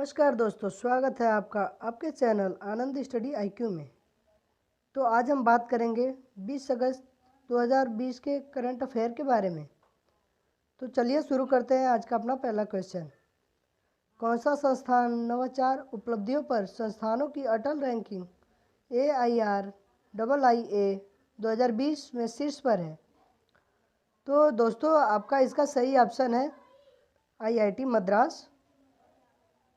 नमस्कार दोस्तों, स्वागत है आपका आपके चैनल आनंद स्टडी आईक्यू में। तो आज हम बात करेंगे 20 अगस्त 2020 के करंट अफेयर के बारे में। तो चलिए शुरू करते हैं आज का अपना पहला क्वेश्चन। कौन सा संस्थान नवाचार उपलब्धियों पर संस्थानों की अटल रैंकिंग AIRIIA 2020 में शीर्ष पर है? तो दोस्तों आपका इसका सही ऑप्शन है IIT मद्रास।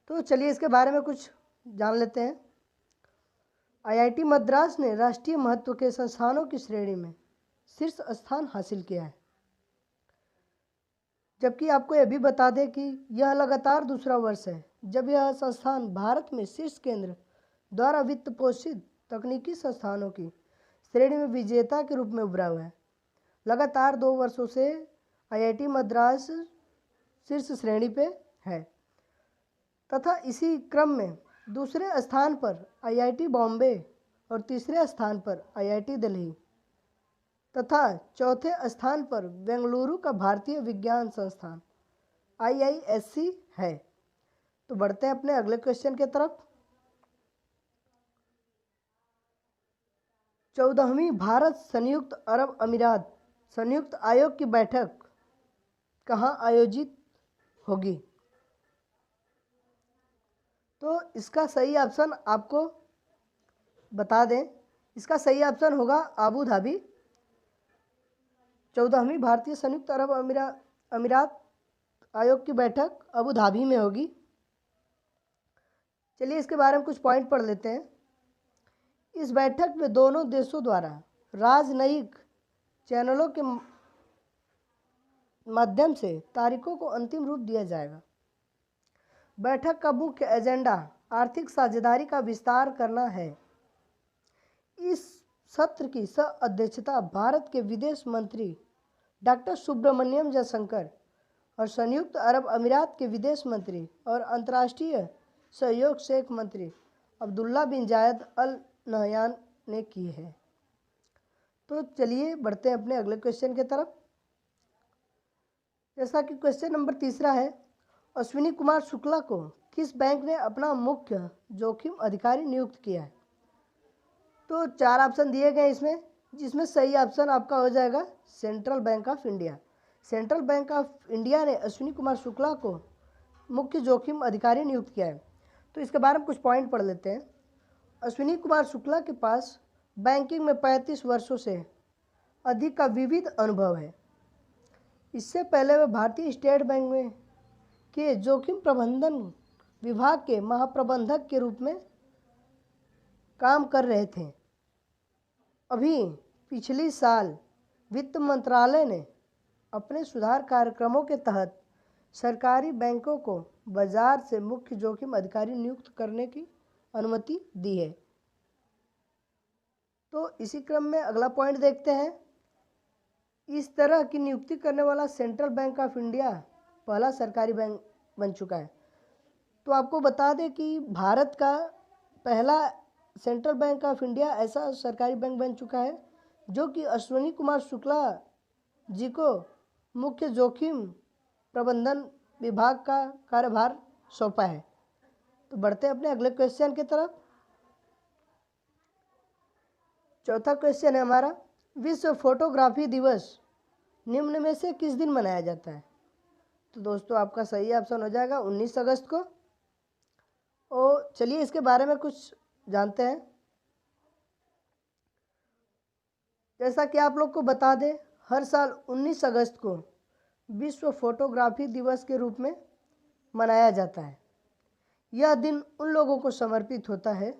तो चलिए इसके बारे में कुछ जान लेते हैं। IIT मद्रास ने राष्ट्रीय महत्व के संस्थानों की श्रेणी में शीर्ष स्थान हासिल किया है। जबकि आपको यह भी बता दें कि यह लगातार दूसरा वर्ष है जब यह संस्थान भारत में शीर्ष केंद्र द्वारा वित्त पोषित तकनीकी संस्थानों की श्रेणी में विजेता के रूप में उभरा हुआ है। लगातार 2 वर्षों से IIT मद्रास शीर्ष श्रेणी पे है तथा इसी क्रम में दूसरे स्थान पर IIT बॉम्बे और तीसरे स्थान पर IIT दिल्ली तथा चौथे स्थान पर बेंगलुरु का भारतीय विज्ञान संस्थान IISc है। तो बढ़ते हैं अपने अगले क्वेश्चन की तरफ। 14वीं भारत संयुक्त अरब अमीरात संयुक्त आयोग की बैठक कहाँ आयोजित होगी? तो इसका सही ऑप्शन आपको बता दें, इसका सही ऑप्शन होगा आबू धाबी। 14वीं भारतीय संयुक्त अरब अमीरात आयोग की बैठक अबू धाबी में होगी। चलिए इसके बारे में कुछ पॉइंट पढ़ लेते हैं। इस बैठक में दोनों देशों द्वारा राजनयिक चैनलों के माध्यम से तारीखों को अंतिम रूप दिया जाएगा। बैठक का मुख्य एजेंडा आर्थिक साझेदारी का विस्तार करना है। इस सत्र की सह अध्यक्षता भारत के विदेश मंत्री डॉक्टर सुब्रमण्यम जयशंकर और संयुक्त अरब अमीरात के विदेश मंत्री और अंतर्राष्ट्रीय सहयोग शेख मंत्री अब्दुल्ला बिन जायद अल नहयान ने की है। तो चलिए बढ़ते हैं अपने अगले क्वेश्चन की तरफ। जैसा कि क्वेश्चन नंबर 3 है, अश्विनी कुमार शुक्ला को किस बैंक ने अपना मुख्य जोखिम अधिकारी नियुक्त किया है? तो 4 ऑप्शन दिए गए इसमें, जिसमें सही ऑप्शन आपका हो जाएगा central bank of India. Central bank of India ने अश्विनी कुमार शुक्ला को मुख्य जोखिम अधिकारी नियुक्त किया है। तो इसके बारे में कुछ पॉइंट पढ़ लेते हैं। अश्विनी कुमार शुक्ला के पास बैंकिंग में 35 वर्षों से अधिक का विविध अनुभव है। इससे पहले वे भारतीय स्टेट बैंक में के जोखिम प्रबंधन विभाग के महाप्रबंधक के रूप में काम कर रहे थे। अभी पिछली साल वित्त मंत्रालय ने अपने सुधार कार्यक्रमों के तहत सरकारी बैंकों को बाजार से मुख्य जोखिम अधिकारी नियुक्त करने की अनुमति दी है। तो इसी क्रम में अगला पॉइंट देखते हैं। इस तरह की नियुक्ति करने वाला सेंट्रल बैंक ऑफ इंडिया पहला सरकारी बैंक बन चुका है। तो आपको बता दें कि भारत का पहला सेंट्रल बैंक ऑफ इंडिया ऐसा सरकारी बैंक बन चुका है जो कि अश्विनी कुमार शुक्ला जी को मुख्य जोखिम प्रबंधन विभाग का कार्यभार सौंपा है। तो बढ़ते हैं अपने अगले क्वेश्चन की तरफ। चौथा क्वेश्चन है हमारा, विश्व फोटोग्राफी दिवस निम्न में से किस दिन मनाया जाता है? तो दोस्तों आपका सही ऑप्शन हो जाएगा 19 अगस्त को। और चलिए इसके बारे में कुछ जानते हैं। जैसा कि आप लोग को बता दें, हर साल 19 अगस्त को विश्व फोटोग्राफी दिवस के रूप में मनाया जाता है। यह दिन उन लोगों को समर्पित होता है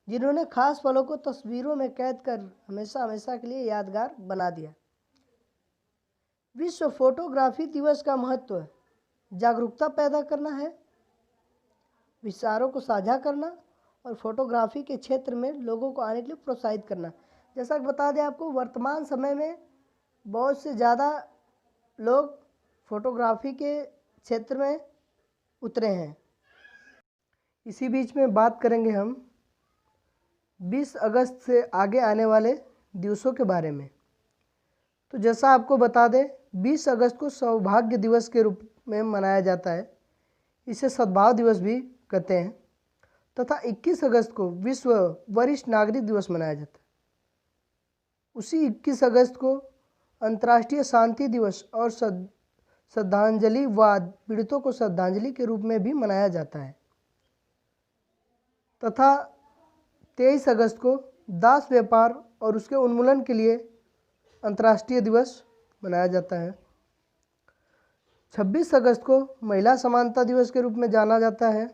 जिन्होंने खास पलों को तस्वीरों में कैद कर हमेशा हमेशा के लिए यादगार बना दिया। विश्व फोटोग्राफी दिवस का महत्व जागरूकता पैदा करना है, विचारों को साझा करना और फोटोग्राफी के क्षेत्र में लोगों को आने के लिए प्रोत्साहित करना। जैसा कि बता दें आपको, वर्तमान समय में बहुत से ज़्यादा लोग फोटोग्राफी के क्षेत्र में उतरे हैं। इसी बीच में बात करेंगे हम 20 अगस्त से आगे आने वाले दिवसों के बारे में। तो जैसा आपको बता दें, 20 अगस्त को सौभाग्य दिवस के रूप में मनाया जाता है। इसे सद्भाव दिवस भी कहते हैं, तथा 21 अगस्त को विश्व वरिष्ठ नागरिक दिवस मनाया जाता है। उसी 21 अगस्त को अंतर्राष्ट्रीय शांति दिवस और श्रद्धांजलि वाद पीड़ितों को श्रद्धांजलि के रूप में भी मनाया जाता है। तथा 23 अगस्त को दास व्यापार और उसके उन्मूलन के लिए अंतर्राष्ट्रीय दिवस मनाया जाता है। 26 अगस्त को महिला समानता दिवस के रूप में जाना जाता है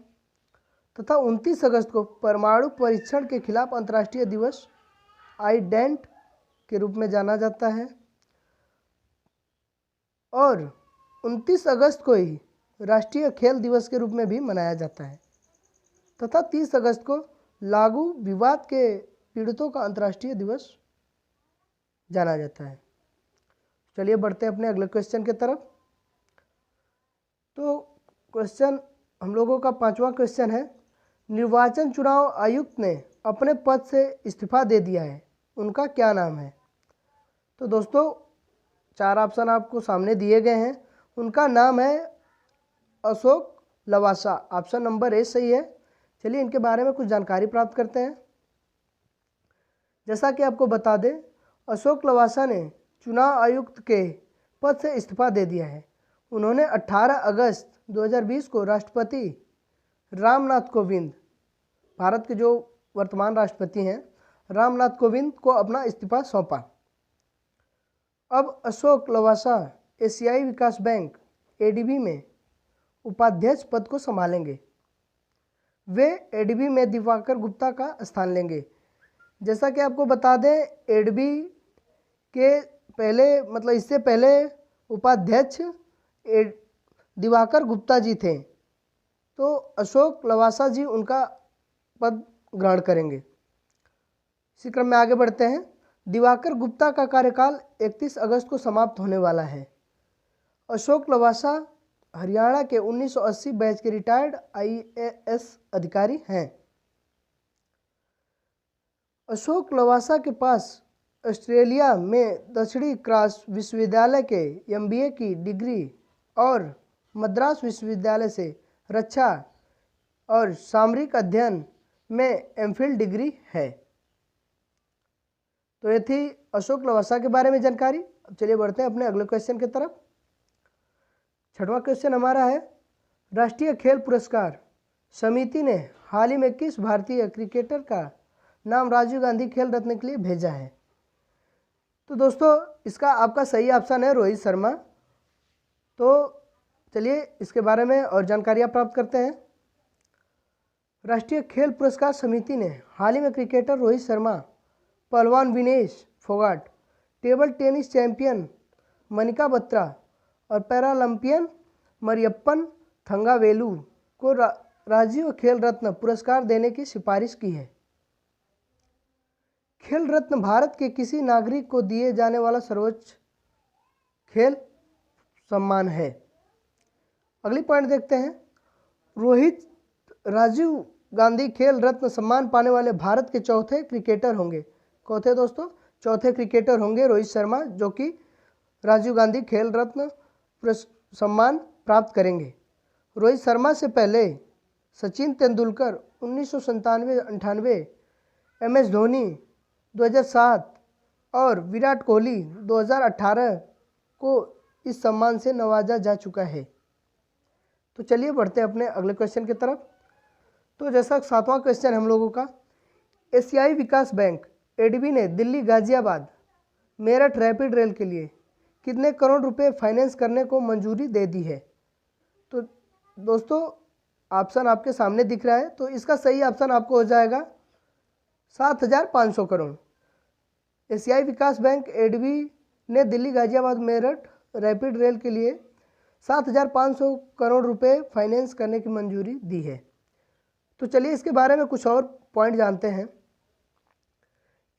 तथा 29 अगस्त को परमाणु परीक्षण के खिलाफ अंतर्राष्ट्रीय दिवस आईडेंट के रूप में जाना जाता है। और 29 अगस्त को ही राष्ट्रीय खेल दिवस के रूप में भी मनाया जाता है तथा 30 अगस्त को लागू विवाद के पीड़ितों का अंतर्राष्ट्रीय दिवस जाना जाता है। चलिए बढ़ते हैं अपने अगले क्वेश्चन की तरफ। तो क्वेश्चन हम लोगों का 5वां क्वेश्चन है, निर्वाचन चुनाव आयुक्त ने अपने पद से इस्तीफा दे दिया है, उनका क्या नाम है? तो दोस्तों 4 ऑप्शन आपको सामने दिए गए हैं, उनका नाम है Ashok Lavasa. Option number A सही है। चलिए इनके बारे में कुछ जानकारी प्राप्त करते हैं। जैसा कि आपको बता दें, अशोक लवासा ने चुनाव आयुक्त के पद से इस्तीफा दे दिया है। उन्होंने 18 अगस्त 2020 को राष्ट्रपति रामनाथ कोविंद, भारत के जो वर्तमान राष्ट्रपति हैं, रामनाथ कोविंद को अपना इस्तीफा सौंपा। अब अशोक लवासा एशियाई विकास बैंक एडीबी में उपाध्यक्ष पद को संभालेंगे। वे एडीबी में दिवाकर गुप्ता का स्थान लेंगे। जैसा कि आपको बता दें, एडीबी के पहले मतलब इससे पहले उपाध्यक्ष दिवाकर गुप्ता जी थे, तो अशोक लवासा जी उनका पद ग्रहण करेंगे। इसी क्रम में आगे बढ़ते हैं। दिवाकर गुप्ता का कार्यकाल 31 अगस्त को समाप्त होने वाला है। अशोक लवासा हरियाणा के 1980 बैच के रिटायर्ड आईएएस अधिकारी हैं। अशोक लवासा के पास ऑस्ट्रेलिया में दक्षिणी क्रॉस विश्वविद्यालय के एमबीए की डिग्री और मद्रास विश्वविद्यालय से रक्षा और सामरिक अध्ययन में एमफिल डिग्री है। तो ये थी अशोक लवासा के बारे में जानकारी। अब चलिए बढ़ते हैं अपने अगले क्वेश्चन की तरफ। 6वां क्वेश्चन हमारा है, राष्ट्रीय खेल पुरस्कार समिति ने हाल ही में किस भारतीय क्रिकेटर का नाम राजीव गांधी खेल रत्न के लिए भेजा है? तो दोस्तों इसका आपका सही ऑप्शन है रोहित शर्मा। तो चलिए इसके बारे में और जानकारियाँ प्राप्त करते हैं। राष्ट्रीय खेल पुरस्कार समिति ने हाल ही में क्रिकेटर रोहित शर्मा, पहलवान Vinesh Phogat, table tennis champion Manika Batra और पैरालंपियन मरियप्पन थंगावेलु को राजीव खेल रत्न पुरस्कार देने की सिफारिश की है। खेल रत्न भारत के किसी नागरिक को दिए जाने वाला सर्वोच्च खेल सम्मान है। अगली पॉइंट देखते हैं। रोहित राजीव गांधी खेल रत्न सम्मान पाने वाले भारत के चौथे क्रिकेटर होंगे। कौन थे दोस्तों? चौथे क्रिकेटर होंगे रोहित शर्मा, जो कि राजीव गांधी खेल रत्न सम्मान प्राप्त करेंगे। रोहित शर्मा से पहले सचिन तेंदुलकर 1997-98, MS धोनी 2007 और विराट कोहली 2018 को इस सम्मान से नवाजा जा चुका है। तो चलिए बढ़ते हैं अपने अगले क्वेश्चन की तरफ। तो जैसा 7वां क्वेश्चन हम लोगों का, एशियाई विकास बैंक एडीबी ने दिल्ली गाजियाबाद मेरठ रैपिड रेल के लिए कितने करोड़ रुपए फाइनेंस करने को मंजूरी दे दी है? तो दोस्तों ऑप्शन आपके सामने दिख रहा है, तो इसका सही ऑप्शन आपको हो जाएगा 7,500 करोड़। एशियाई विकास बैंक एडीबी ने दिल्ली गाजियाबाद मेरठ रैपिड रेल के लिए 7,500 करोड़ रुपए फाइनेंस करने की मंजूरी दी है। तो चलिए इसके बारे में कुछ और पॉइंट जानते हैं।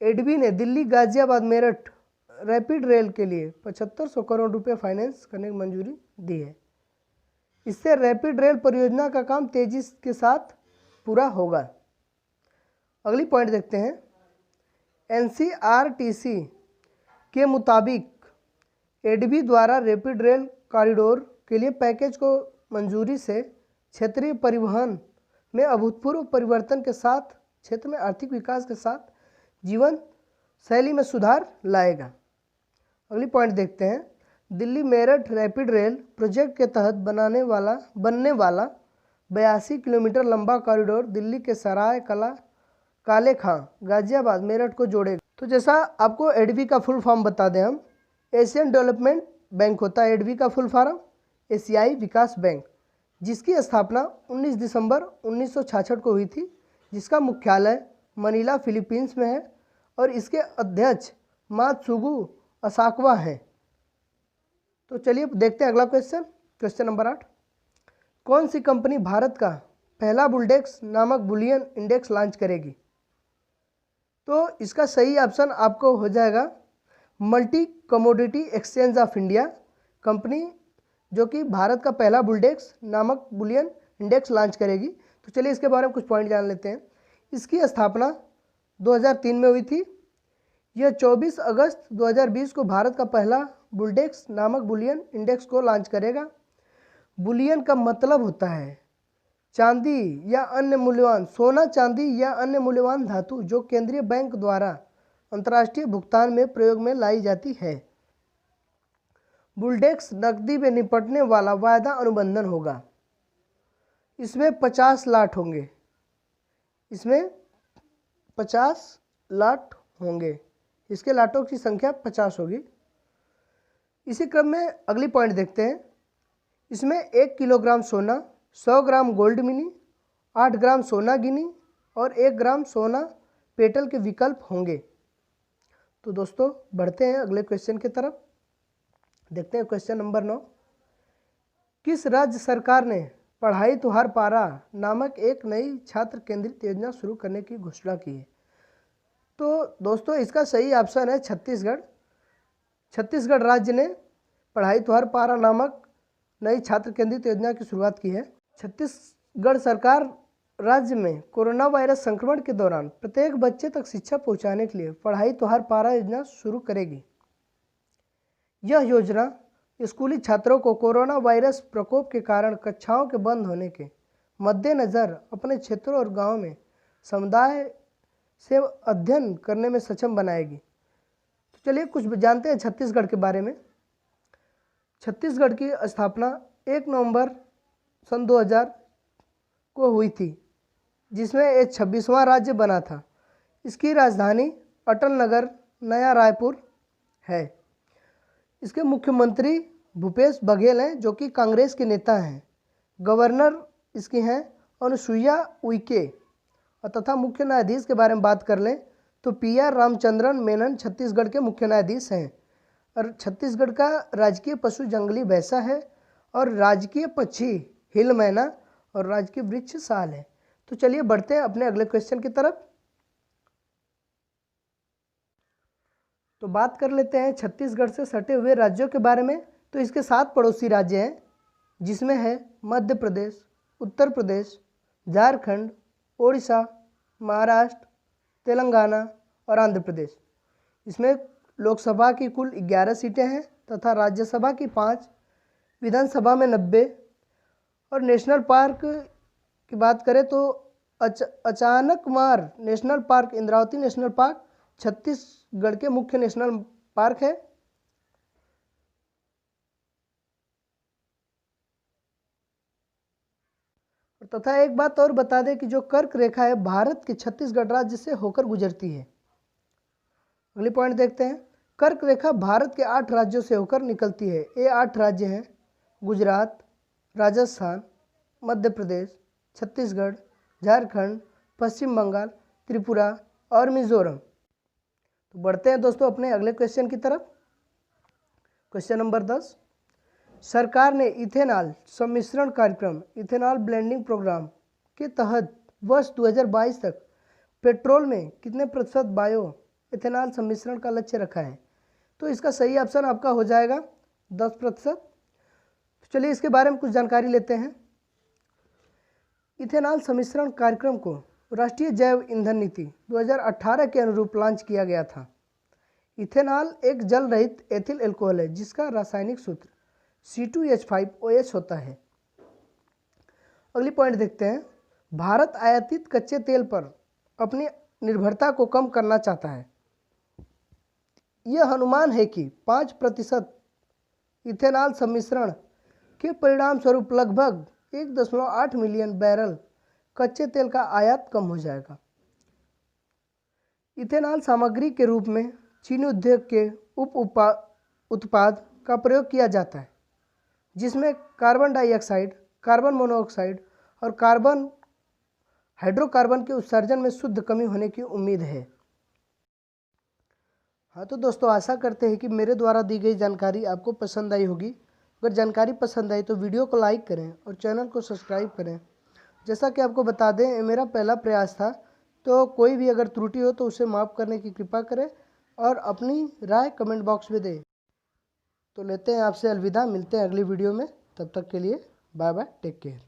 एडीबी ने दिल्ली गाजियाबाद मेरठ रैपिड रेल के लिए 7,500 करोड़ रुपए फाइनेंस करने की मंजूरी दी है। इससे रैपिड रेल परियोजना का काम तेजी के साथ पूरा होगा। अगली पॉइंट देखते हैं। NCRTC के मुताबिक एडीबी द्वारा रैपिड रेल कॉरिडोर के लिए पैकेज को मंजूरी से क्षेत्रीय परिवहन में अभूतपूर्व परिवर्तन के साथ क्षेत्र में आर्थिक विकास के साथ जीवन शैली में सुधार लाएगा। अगली पॉइंट देखते हैं। Delhi Meerut rapid rail project के तहत बनने वाला 82 किलोमीटर लंबा कॉरिडोर दिल्ली के सराय कला काले खां गाजियाबाद मेरठ को जोड़ेगा। तो जैसा आपको एडबी का फुल फॉर्म बता दें हम, एशियन डेवलपमेंट बैंक होता है एडबी का फुल फॉर्म, एशियाई विकास बैंक, जिसकी स्थापना 19 दिसंबर 1966 को हुई थी, जिसका मुख्यालय मनीला फिलीपींस में है और इसके अध्यक्ष मात्सुगु असाकवा हैं। तो चलिए देखते हैं अगला क्वेश्चन, क्वेश्चन नंबर 8। कौन सी कंपनी भारत का पहला बुलडेक्स नामक बुलियन इंडेक्स लॉन्च करेगी? तो इसका सही ऑप्शन आपको हो जाएगा multi commodity exchange of India company, जो कि भारत का पहला बुलडेक्स नामक बुलियन इंडेक्स लॉन्च करेगी। तो चलिए इसके बारे में कुछ पॉइंट जान लेते हैं। इसकी स्थापना 2003 में हुई थी। यह 24 अगस्त 2020 को भारत का पहला बुलडेक्स नामक बुलियन इंडेक्स को लॉन्च करेगा। बुलियन का मतलब होता है चांदी या अन्य मूल्यवान सोना, चांदी या अन्य मूल्यवान धातु जो केंद्रीय बैंक द्वारा अंतर्राष्ट्रीय भुगतान में प्रयोग में लाई जाती है। बुलडेक्स नकदी में निपटने वाला वायदा अनुबंधन होगा। इसमें 50 लाट होंगे, इसमें 50 लाट होंगे, इसके लाटों की संख्या 50 होगी। इसी क्रम में अगली पॉइंट देखते हैं। इसमें 1 किलोग्राम सोना, 100 ग्राम गोल्ड मिनी, 8 ग्राम सोना गिनी और 1 ग्राम सोना पेटल के विकल्प होंगे। तो दोस्तों बढ़ते हैं अगले क्वेश्चन की तरफ। देखते हैं क्वेश्चन नंबर 9। किस राज्य सरकार ने पढ़ाई तुहार पारा नामक एक नई छात्र केंद्रित योजना शुरू करने की घोषणा की है? तो दोस्तों इसका सही ऑप्शन है छत्तीसगढ़। छत्तीसगढ़ राज्य ने पढ़ाई तुहार पारा नामक नई छात्र केंद्रित योजना की शुरुआत की है। छत्तीसगढ़ सरकार राज्य में कोरोना वायरस संक्रमण के दौरान प्रत्येक बच्चे तक शिक्षा पहुंचाने के लिए पढ़ाई तुहार पारा योजना शुरू करेगी। यह योजना स्कूली छात्रों को कोरोना वायरस प्रकोप के कारण कक्षाओं के बंद होने के मद्देनज़र अपने क्षेत्रों और गांवों में समुदाय से अध्ययन करने में सक्षम बनाएगी। तो चलिए कुछ जानते हैं छत्तीसगढ़ के बारे में। छत्तीसगढ़ की स्थापना 1 नवंबर सन 2000 को हुई थी, जिसमें एक 26वां राज्य बना था। इसकी राजधानी अटल नगर नया रायपुर है। इसके मुख्यमंत्री भूपेश बघेल हैं, जो कि कांग्रेस के नेता हैं। गवर्नर इसकी हैं अनुसुईया उइके। तथा मुख्य न्यायाधीश के बारे में बात कर लें तो PR रामचंद्रन मेनन छत्तीसगढ़ के मुख्य न्यायाधीश हैं। और छत्तीसगढ़ का राजकीय पशु जंगली भैंसा है और राजकीय पक्षी हिल मैना और राजकीय वृक्ष साल है। तो चलिए बढ़ते हैं अपने अगले क्वेश्चन की तरफ। तो बात कर लेते हैं छत्तीसगढ़ से सटे हुए राज्यों के बारे में। तो इसके 7 पड़ोसी राज्य हैं, जिसमें है मध्य प्रदेश, उत्तर प्रदेश, झारखंड, ओडिशा, महाराष्ट्र, तेलंगाना और आंध्र प्रदेश। इसमें लोकसभा की कुल 11 सीटें हैं तथा राज्यसभा की 5, विधानसभा में 90। और नेशनल पार्क की बात करें तो Achanakmar national park, Indravati national park Chhattisgarh के मुख्य नेशनल पार्क है। तथा एक बात और बता दें कि जो कर्क रेखा है भारत के छत्तीसगढ़ राज्य से होकर गुजरती है। अगली पॉइंट देखते हैं। कर्क रेखा भारत के 8 राज्यों से होकर निकलती है। ये 8 राज्य हैं गुजरात, राजस्थान, मध्य प्रदेश, छत्तीसगढ़, झारखंड, पश्चिम बंगाल, त्रिपुरा और मिजोरम। तो बढ़ते हैं दोस्तों अपने अगले क्वेश्चन की तरफ। Question number 10। सरकार ने इथेनॉल सम्मिश्रण कार्यक्रम इथेनॉल ब्लेंडिंग प्रोग्राम के तहत वर्ष 2022 तक पेट्रोल में कितने प्रतिशत बायो इथेनॉल सम्मिश्रण का लक्ष्य रखा है? तो इसका सही ऑप्शन आपका हो जाएगा 10%। तो चलिए इसके बारे में कुछ जानकारी लेते हैं। इथेनॉल सम्मिश्रण कार्यक्रम को राष्ट्रीय जैव ईंधन नीति 2018 के अनुरूप लॉन्च किया गया था। इथेनॉल एक जल रहित एथिल एल्कोहल है, जिसका रासायनिक सूत्र C2H5OH होता है। अगली पॉइंट देखते हैं। भारत आयातित कच्चे तेल पर अपनी निर्भरता को कम करना चाहता है। यह अनुमान है कि 5% इथेनॉल सम्मिश्रण के परिणाम स्वरूप लगभग 1.8 मिलियन बैरल कच्चे तेल का आयात कम हो जाएगा। इथेनॉल सामग्री के रूप में चीनी उद्योग के उत्पाद का प्रयोग किया जाता है, जिसमें कार्बन डाइऑक्साइड, कार्बन मोनोऑक्साइड और कार्बन हाइड्रोकार्बन के उत्सर्जन में शुद्ध कमी होने की उम्मीद है। हाँ तो दोस्तों, आशा करते हैं कि मेरे द्वारा दी गई जानकारी आपको पसंद आई होगी। अगर जानकारी पसंद आई तो वीडियो को लाइक करें और चैनल को सब्सक्राइब करें। जैसा कि आपको बता दें, ये मेरा पहला प्रयास था, तो कोई भी अगर त्रुटि हो तो उसे माफ़ करने की कृपा करें और अपनी राय कमेंट बॉक्स में दें। तो लेते हैं आपसे अलविदा, मिलते हैं अगली वीडियो में। तब तक के लिए बाय बाय, टेक केयर।